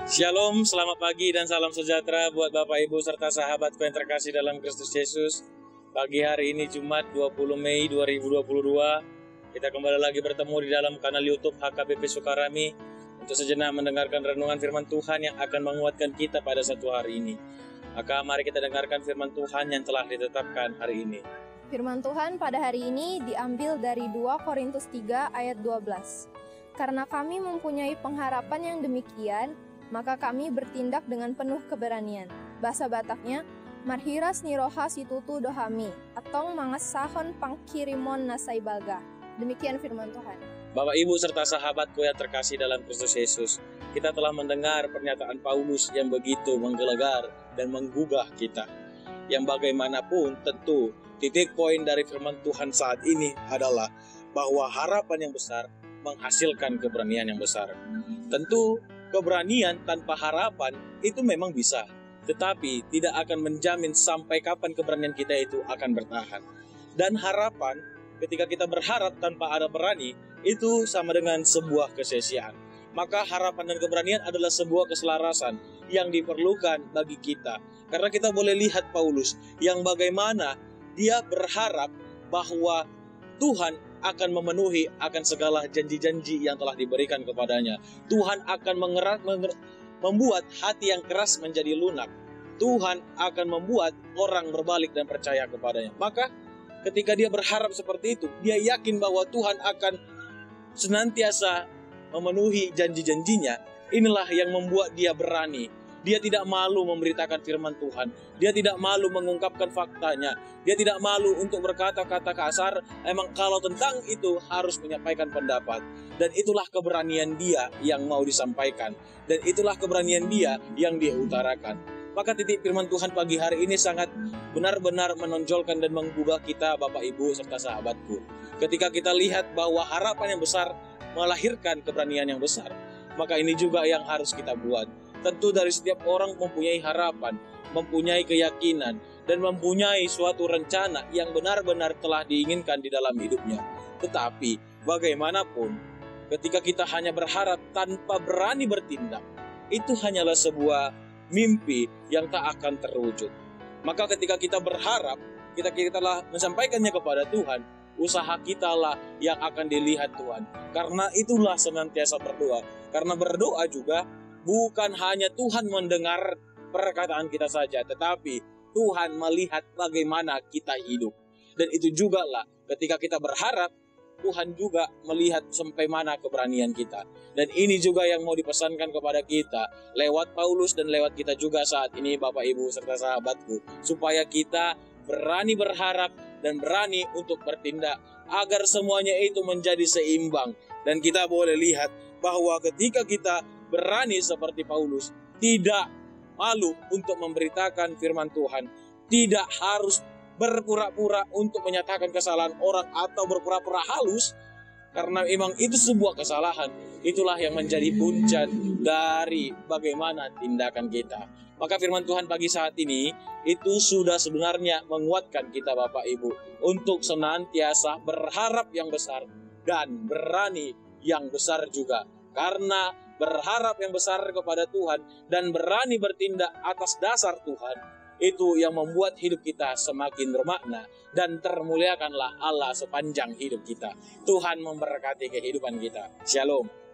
Shalom, selamat pagi dan salam sejahtera buat Bapak Ibu serta sahabatku yang terkasih dalam Kristus Yesus. Pagi hari ini Jumat 20 Mei 2022, kita kembali lagi bertemu di dalam kanal YouTube HKBP Sukarami untuk sejenak mendengarkan renungan firman Tuhan yang akan menguatkan kita pada satu hari ini. Maka mari kita dengarkan firman Tuhan yang telah ditetapkan hari ini. Firman Tuhan pada hari ini diambil dari 2 Korintus 3 ayat 12. Karena kami mempunyai pengharapan yang demikian, maka kami bertindak dengan penuh keberanian. Bahasa Bataknya, marhiras niroha situtu dohami, atau mangasahon pangkirimon nasaibaga. Demikian firman Tuhan. Bapak Ibu serta sahabatku yang terkasih dalam Kristus Yesus, kita telah mendengar pernyataan Paulus yang begitu menggelegar dan menggugah kita. Yang bagaimanapun tentu titik poin dari firman Tuhan saat ini adalah bahwa harapan yang besar menghasilkan keberanian yang besar. Tentu keberanian tanpa harapan itu memang bisa, tetapi tidak akan menjamin sampai kapan keberanian kita itu akan bertahan. Dan harapan, ketika kita berharap tanpa ada berani, itu sama dengan sebuah kesia-siaan. Maka harapan dan keberanian adalah sebuah keselarasan yang diperlukan bagi kita. Karena kita boleh lihat Paulus yang bagaimana dia berharap bahwa Tuhan akan memenuhi akan segala janji-janji yang telah diberikan kepadanya. Tuhan akan membuat hati yang keras menjadi lunak. Tuhan akan membuat orang berbalik dan percaya kepadanya. Maka ketika dia berharap seperti itu, dia yakin bahwa Tuhan akan senantiasa memenuhi janji-janjinya. Inilah yang membuat dia berani. Dia tidak malu memberitakan firman Tuhan. Dia tidak malu mengungkapkan faktanya. Dia tidak malu untuk berkata-kata kasar. Emang kalau tentang itu harus menyampaikan pendapat. Dan itulah keberanian dia yang mau disampaikan. Dan itulah keberanian dia yang dia utarakan. Maka titik firman Tuhan pagi hari ini sangat benar-benar menonjolkan dan menggugah kita Bapak Ibu serta sahabatku. Ketika kita lihat bahwa harapan yang besar melahirkan keberanian yang besar, maka ini juga yang harus kita buat. Tentu dari setiap orang mempunyai harapan, mempunyai keyakinan, dan mempunyai suatu rencana yang benar-benar telah diinginkan di dalam hidupnya. Tetapi bagaimanapun, ketika kita hanya berharap tanpa berani bertindak, itu hanyalah sebuah mimpi yang tak akan terwujud. Maka ketika kita berharap, kita telah menyampaikannya kepada Tuhan, usaha kita lah yang akan dilihat Tuhan. Karena itulah senantiasa berdoa. Karena berdoa juga bukan hanya Tuhan mendengar perkataan kita saja, tetapi Tuhan melihat bagaimana kita hidup. Dan itu juga lah ketika kita berharap, Tuhan juga melihat sampai mana keberanian kita. Dan ini juga yang mau dipesankan kepada kita lewat Paulus dan lewat kita juga saat ini Bapak Ibu serta sahabatku. Supaya kita berani berharap dan berani untuk bertindak agar semuanya itu menjadi seimbang. Dan kita boleh lihat bahwa ketika kita berani seperti Paulus, tidak malu untuk memberitakan firman Tuhan, tidak harus berpura-pura untuk menyatakan kesalahan orang atau berpura-pura halus, karena memang itu sebuah kesalahan. Itulah yang menjadi puncak dari bagaimana tindakan kita. Maka firman Tuhan pagi saat ini itu sudah sebenarnya menguatkan kita Bapak Ibu untuk senantiasa berharap yang besar dan berani yang besar juga. Karena berharap yang besar kepada Tuhan dan berani bertindak atas dasar Tuhan, itu yang membuat hidup kita semakin bermakna dan termuliakanlah Allah sepanjang hidup kita. Tuhan memberkati kehidupan kita. Shalom.